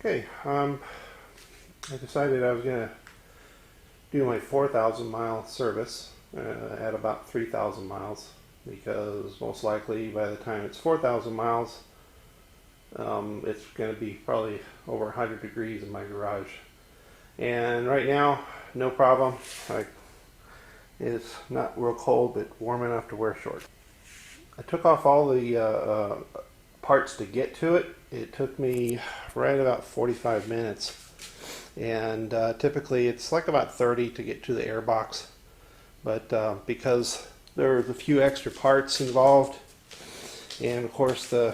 Okay, I decided I was going to do my 4,000 mile service at about 3,000 miles because most likely by the time it's 4,000 miles it's going to be probably over 100 degrees in my garage. And right now, no problem. It's not real cold, but warm enough to wear shorts. I took off all the parts to get to it. It took me right about 45 minutes. And typically it's like about 30 to get to the air box. But because there's a few extra parts involved, and of course the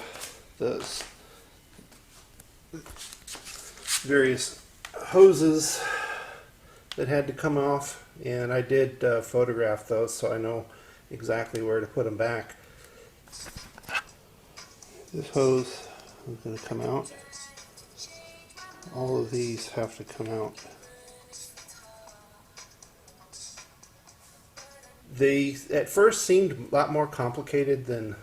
various hoses that had to come off, and I did photograph those so I know exactly where to put them back. This hose is going to come out. All of these have to come out. They at first seemed a lot more complicated than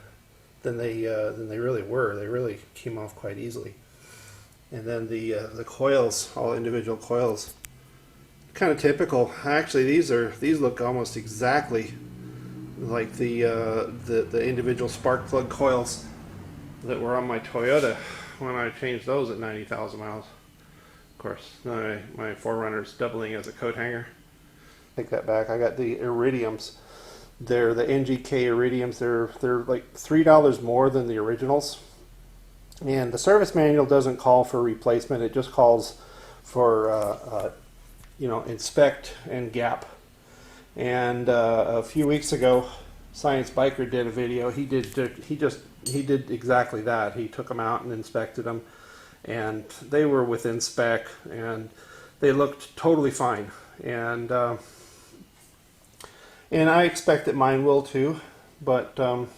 they really were. They really came off quite easily. And then the coils, all individual coils, kind of typical. Actually, these look almost exactly like the individual spark plug coils that were on my Toyota when I changed those at 90,000 miles. Of course, my 4Runner's doubling as a coat hanger. Take that back. I got the Iridiums. They're the NGK Iridiums. They're like $3 more than the originals. And the service manual doesn't call for replacement. It just calls for inspect and gap. And a few weeks ago, Science Biker did a video. He did exactly that. He took them out and inspected them, and they were within spec, and they looked totally fine. And I expect that mine will too, but I'm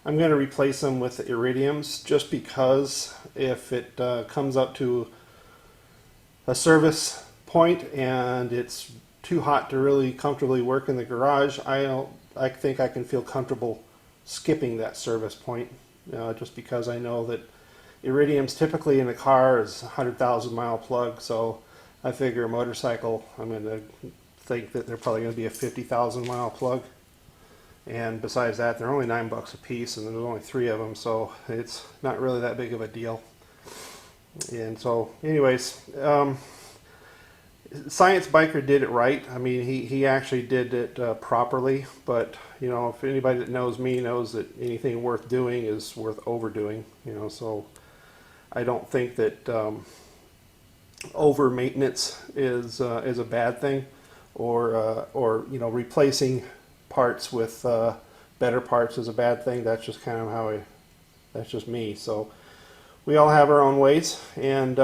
going to replace them with the Iridiums just because if it comes up to a service point and it's too hot to really comfortably work in the garage, I think I can feel comfortable skipping that service point, just because I know that Iridium's typically in a car is 100,000 mile plug, so I figure a motorcycle, I'm going to think that they're probably going to be a 50,000 mile plug. And besides that, they're only $9 a piece, and there's only 3 of them, so it's not really that big of a deal. And so, anyways, Science Biker did it right. I mean, he actually did it properly, but you know, if anybody that knows me knows that anything worth doing is worth overdoing. You know, so I don't think that over maintenance is a bad thing, or you know, replacing parts with better parts is a bad thing. That's just kind of that's just me. So we all have our own ways, and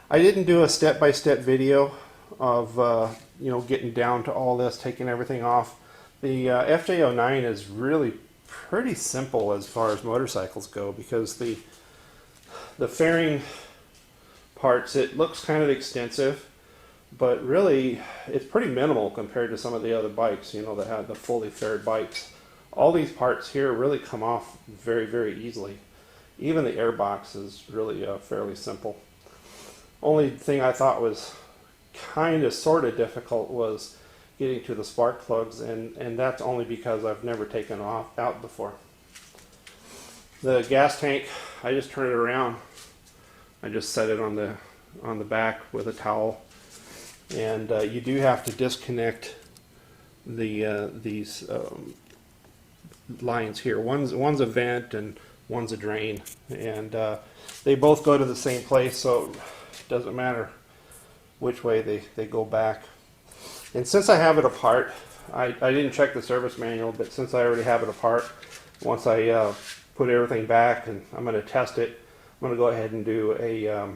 I didn't do a step-by-step video of you know, getting down to all this, taking everything off. The FJ09 is really pretty simple as far as motorcycles go, because the fairing parts, it looks kind of extensive, but really it's pretty minimal compared to some of the other bikes, you know, that have the fully faired bikes. All these parts here really come off very, very easily. Even the airbox is really fairly simple. Only thing I thought was kind of sort of difficult was getting to the spark plugs, and that's only because I've never taken them out before. The gas tank, I just turn it around. I just set it on the back with a towel, and you do have to disconnect these lines here. One's a vent and one's a drain, and they both go to the same place, so it doesn't matter which way they go back. And since I have it apart, I didn't check the service manual, but since I already have it apart, once I put everything back and I'm going to test it, I'm going to go ahead and do a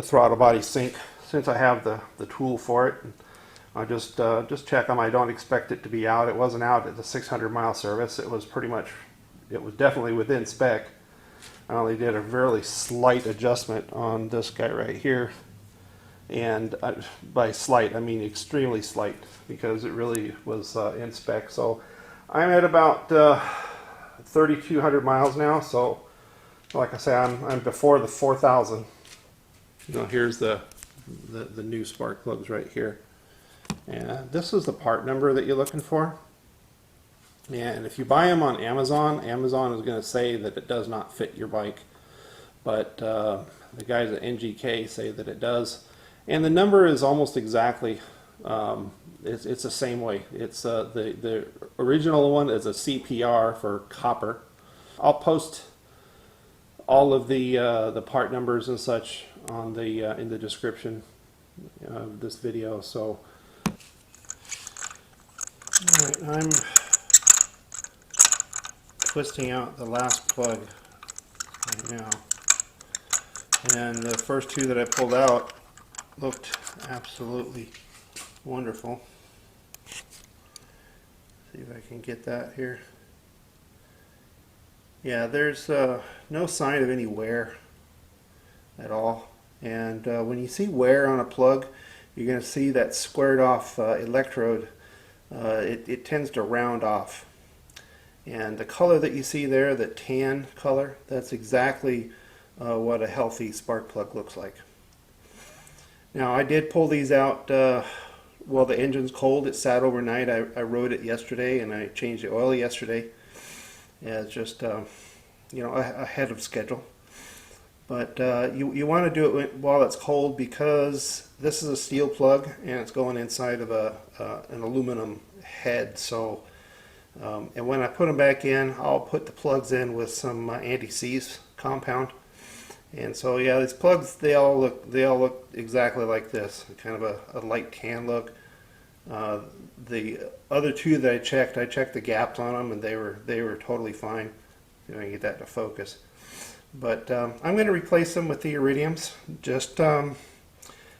throttle body sync. Since I have the tool for it, I'll just check them. I don't expect it to be out. It wasn't out at the 600 mile service. It was definitely within spec. I only did a very slight adjustment on this guy right here, and by slight I mean extremely slight, because it really was in spec. So I'm at about 3,200 miles now, so like I say, I'm before the 4,000. You know, here's the new spark plugs right here. And this is the part number that you're looking for. And if you buy them on Amazon, Amazon is going to say that it does not fit your bike. But the guys at NGK say that it does. And the number is almost exactly, it's the same way. It's the original one is a CPR for copper. I'll post all of the part numbers and such on the in the description of this video. So, all right, I'm twisting out the last plug right now, and the first two that I pulled out looked absolutely wonderful. See if I can get that here. Yeah, there's no sign of any wear at all. And when you see wear on a plug, you're going to see that squared off electrode. It tends to round off. And the color that you see there, the tan color, that's exactly what a healthy spark plug looks like. Now, I did pull these out while the engine's cold. It sat overnight. I rode it yesterday, and I changed the oil yesterday. Yeah, it's just you know, ahead of schedule. But you want to do it while it's cold, because this is a steel plug and it's going inside of an aluminum head. So and when I put them back in, I'll put the plugs in with some anti-seize compound. And so yeah, these plugs, they all look exactly like this, kind of a light tan look. The other two that I checked the gaps on them, and they were totally fine. See if I can get that to focus. But I'm going to replace them with the Iridiums, just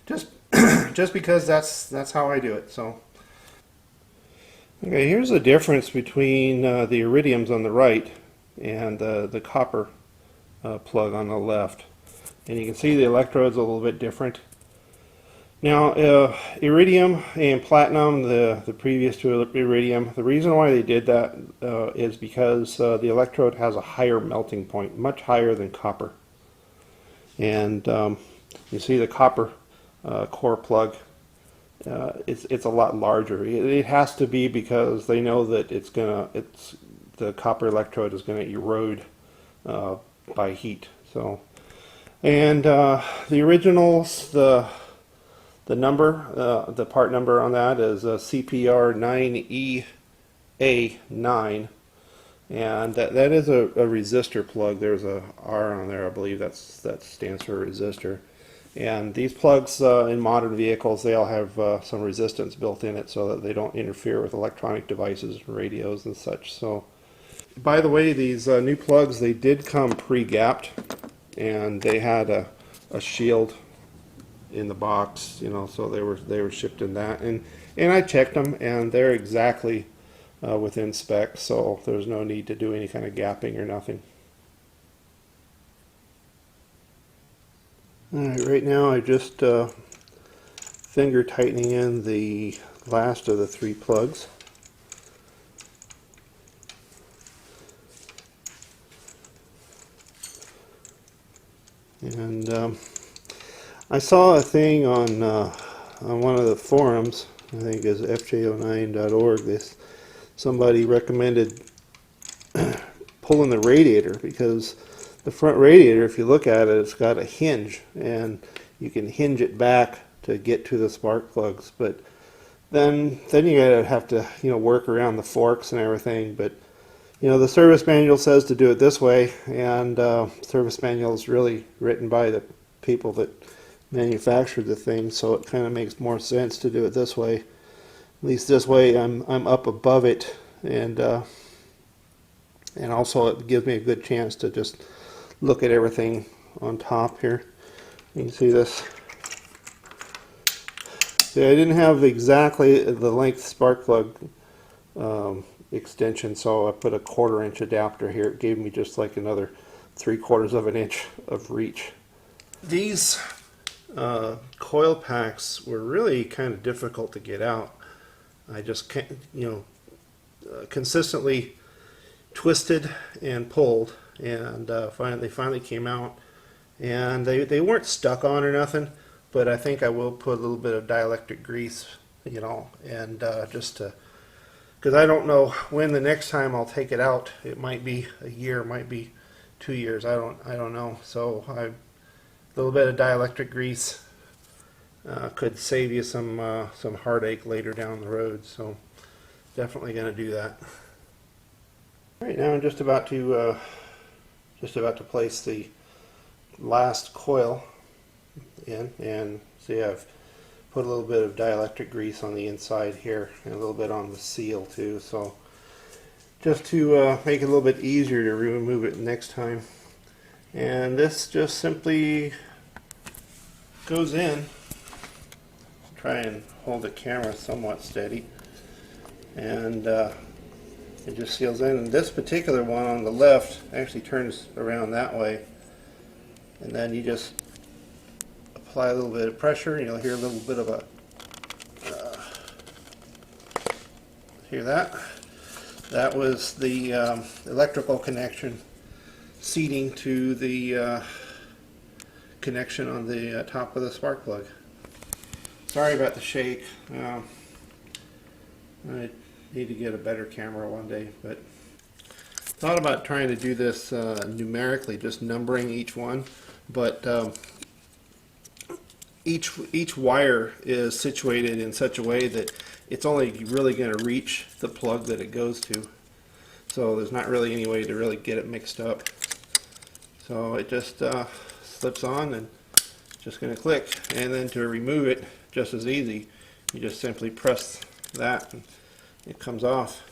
just because that's how I do it. So okay, here's the difference between the Iridiums on the right and the copper plug on the left, and you can see the electrodes a little bit different. Now, Iridium and Platinum, the previous to Iridium, the reason why they did that is because the electrode has a higher melting point, much higher than copper. And you see the copper core plug, it's a lot larger. It has to be, because they know that the copper electrode is going to erode by heat. So, and the originals, the part number on that is CPR 9EA9, and that is a resistor plug. There's a R on there, I believe that stands for resistor. And these plugs in modern vehicles, they all have some resistance built in it so that they don't interfere with electronic devices, radios and such. So, by the way, these new plugs, they did come pre-gapped, and they had a shield in the box, you know, so they were shipped in that, and I checked them, and they're exactly within spec, so there's no need to do any kind of gapping or nothing. Alright, right now I just finger tightening in the last of the three plugs. And I saw a thing on one of the forums, I think is fj09.org. Somebody recommended pulling the radiator, because the front radiator, if you look at it, it's got a hinge, and you can hinge it back to get to the spark plugs. But then you gotta have to, you know, work around the forks and everything. But you know, the service manual says to do it this way, and service manual is really written by the people that manufactured the thing, so it kind of makes more sense to do it this way. At least this way I'm up above it, and also it gives me a good chance to just look at everything on top here. You can see this. See, I didn't have exactly the length spark plug extension, so I put a 1/4 inch adapter here. It gave me just like another 3/4 of an inch of reach. These coil packs were really kind of difficult to get out. I just can't, you know, consistently twisted and pulled, and they finally came out, and they weren't stuck on or nothing, but I think I will put a little bit of dielectric grease, you know, and just to, because I don't know when the next time I'll take it out. It might be a year, it might be 2 years. I don't know. So a little bit of dielectric grease could save you some heartache later down the road. So definitely going to do that. All right, now I'm just about to place the last coil in, and see, I've put a little bit of dielectric grease on the inside here and a little bit on the seal too, so just to make it a little bit easier to remove it next time. And this just simply goes in. Try and hold the camera somewhat steady, and it just seals in. And this particular one on the left actually turns around that way, and then you just apply a little bit of pressure, and you'll hear a little bit of a hear that? That was the electrical connection seating to the connection on the top of the spark plug. Sorry about the shake. I need to get a better camera one day, but thought about trying to do this numerically, just numbering each one, but each wire is situated in such a way that it's only really going to reach the plug that it goes to. So there's not really any way to really get it mixed up. So it just slips on and just going to click. And then to remove it, just as easy. You just simply press that and it comes off.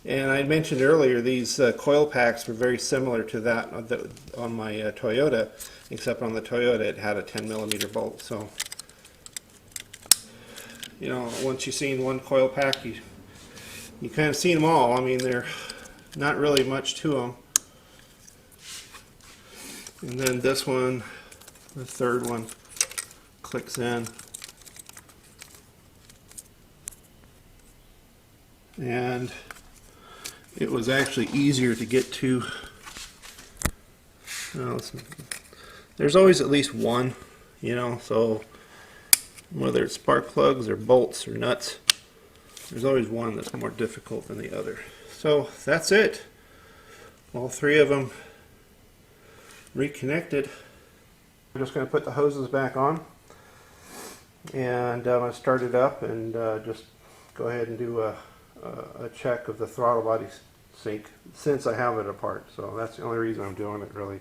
And I mentioned earlier these coil packs were very similar to that on my Toyota, except on the Toyota it had a 10mm bolt. So, you know, once you've seen one coil pack, you kind of seen them all. I mean, they're not really much to them. And then this one, the third one, clicks in. And it was actually easier to get to. There's always at least one, you know, so whether it's spark plugs or bolts or nuts, there's always one that's more difficult than the other. So that's it. All three of them reconnected. I'm just going to put the hoses back on, and I'm going to start it up and just go ahead and do a check of the throttle body sync since I have it apart. So that's the only reason I'm doing it, really.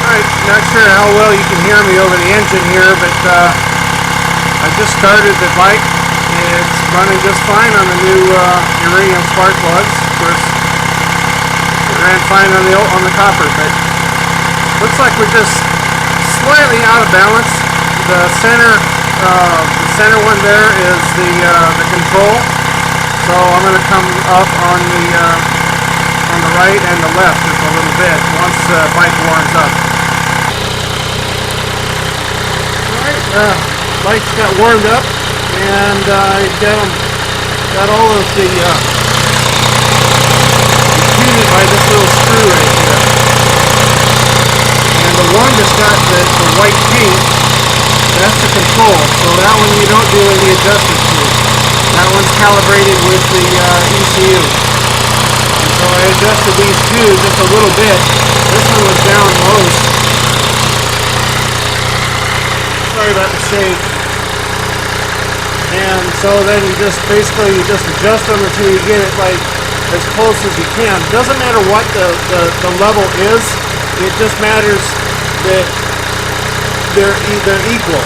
Alright, not sure how well you can hear me over the engine here, but I just started the bike. It's running just fine on the new Iridium spark plugs. Of course, it ran fine on the copper, but looks like we're just slightly out of balance. The center one there is the control. So I'm going to come up on the right and the left just a little bit once the bike warms up. Alright, bike's got warmed up, and I got all of the unit by this little screw right here. And the one that's got the white paint, that's the control. So that one you don't do any adjustments to. That one's calibrated with the ECU. And so I adjusted these two just a little bit. This one was down most. Sorry about the shake. And so then you just basically adjust them until you get it like as close as you can. It doesn't matter what the level is. It just matters that they're equal.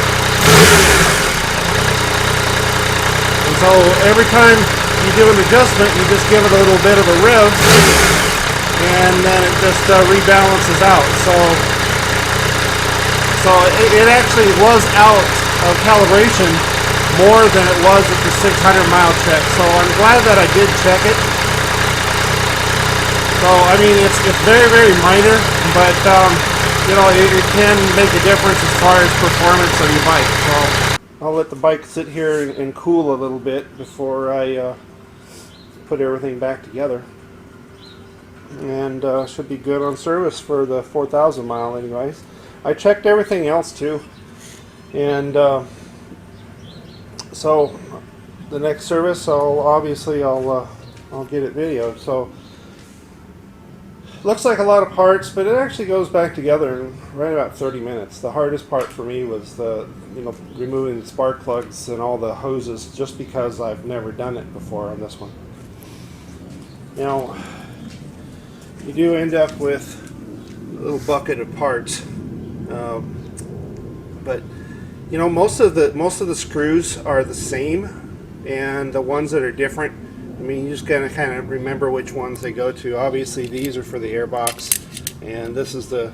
And so every time you do an adjustment, you just give it a little bit of a rev, and then it just rebalances out. So it actually was out of calibration more than it was at the 600-mile check. So I'm glad that I did check it. So I mean, it's very, very minor, but you know, it can make a difference as far as performance of your bike. So I'll let the bike sit here and cool a little bit before I put everything back together. And should be good on service for the 4,000 mile anyways. I checked everything else too. And so the next service, I'll get it videoed. So looks like a lot of parts, but it actually goes back together in right about 30 minutes. The hardest part for me was removing the spark plugs and all the hoses, just because I've never done it before on this one. Now, you do end up with a little bucket of parts, but most of the screws are the same, and the ones that are different, I mean, you just gotta kind of remember which ones they go to. Obviously, these are for the airbox, and this is the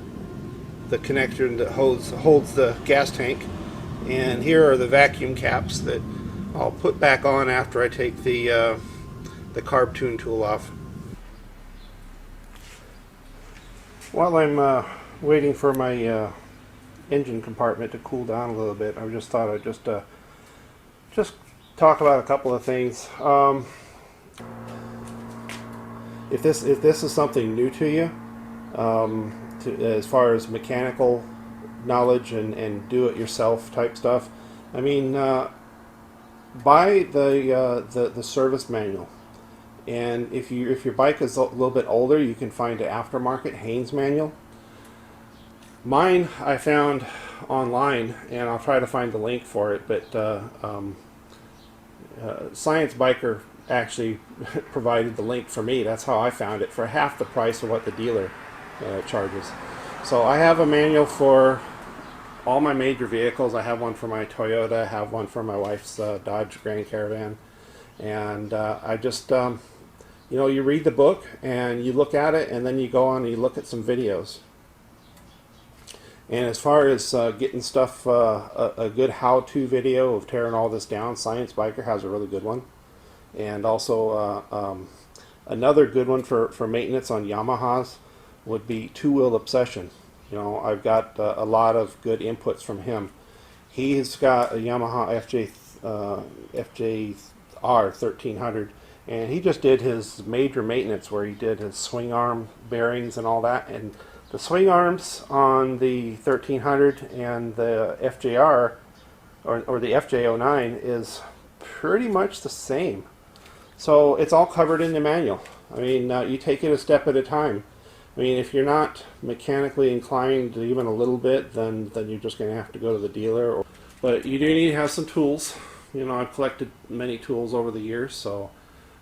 connector that holds the gas tank, and here are the vacuum caps that I'll put back on after I take the CARBTUNE tool off. While I'm waiting for my engine compartment to cool down a little bit, I just thought I'd just talk about a couple of things. If this is something new to you, as far as mechanical knowledge and do-it-yourself type stuff, I mean, buy the service manual. And if your bike is a little bit older, you can find an aftermarket Haynes manual. Mine I found online, and I'll try to find the link for it, but Science Biker actually provided the link for me. That's how I found it, for half the price of what the dealer charges. So I have a manual for all my major vehicles. I have one for my Toyota, I have one for my wife's Dodge Grand Caravan, and I just you read the book and you look at it, and then you go on and you look at some videos. And as far as getting stuff, a good how-to video of tearing all this down, Science Biker has a really good one. And also another good one for maintenance on Yamahas would be Two Wheel Obsession. I've got a lot of good inputs from him. He's got a Yamaha FJR 1300, and he just did his major maintenance where he did his swing arm bearings and all that. And the swing arms on the 1300 and the FJR or the FJ09 is pretty much the same. So it's all covered in the manual. I mean, you take it a step at a time. I mean, if you're not mechanically inclined even a little bit, then you're just going to have to go to the dealer. But you do need to have some tools. I've collected many tools over the years, so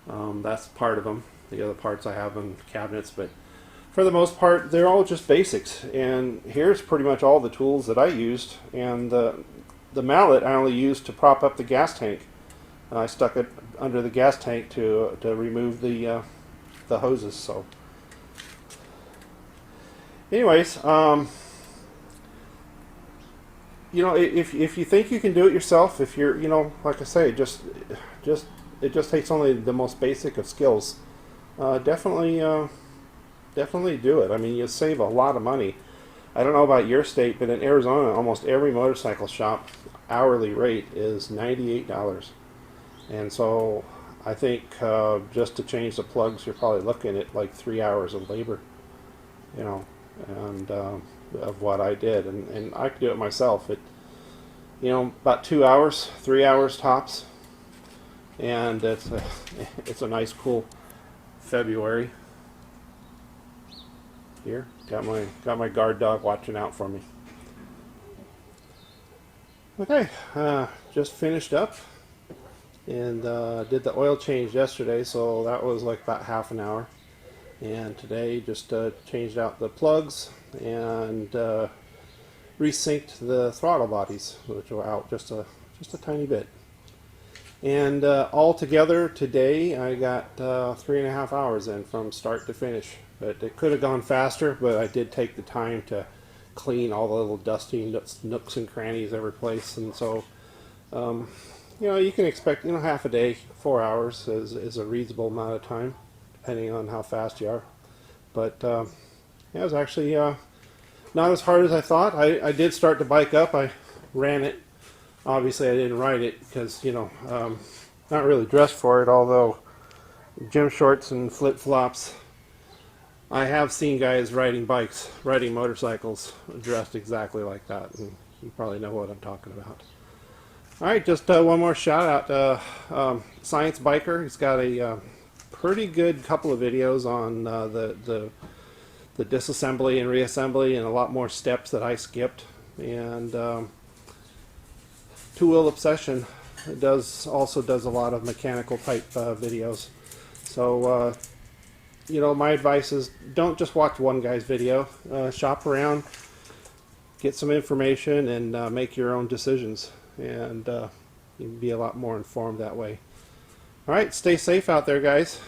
that's part of them. The other parts I have in cabinets, but for the most part, they're all just basics. And here's pretty much all the tools that I used. And the mallet I only used to prop up the gas tank. I stuck it under the gas tank to remove the hoses. So, anyways, if you think you can do it yourself, if you're, like I say, it just takes only the most basic of skills. Definitely do it. I mean, you save a lot of money. I don't know about your state, but in Arizona, almost every motorcycle shop hourly rate is $98. And so I think just to change the plugs, you're probably looking at like 3 hours of labor, and of what I did. And I could do it myself. About 2 hours, 3 hours tops. And it's a nice, cool February. Here, got my guard dog watching out for me. Okay, just finished up and did the oil change yesterday, so that was like about half an hour. And today just changed out the plugs and resynced the throttle bodies, which were out just a tiny bit. And all together today I got 3.5 hours in from start to finish. But it could have gone faster, but I did take the time to clean all the little dusty nooks and crannies every place. And so, you can expect, half a day, 4 hours is a reasonable amount of time, depending on how fast you are. But it was actually not as hard as I thought. I did start the bike up. I ran it Obviously, I didn't ride it because, you know, not really dressed for it, although gym shorts and flip-flops. I have seen guys riding bikes, riding motorcycles, dressed exactly like that, and you probably know what I'm talking about. All right, just one more shout out. Science Biker, he's got a pretty good couple of videos on the disassembly and reassembly, and a lot more steps that I skipped. And Two Wheel Obsession also does a lot of mechanical type videos. So you know, my advice is don't just watch one guy's video. Shop around, get some information, and make your own decisions. And you can be a lot more informed that way. All right, stay safe out there, guys.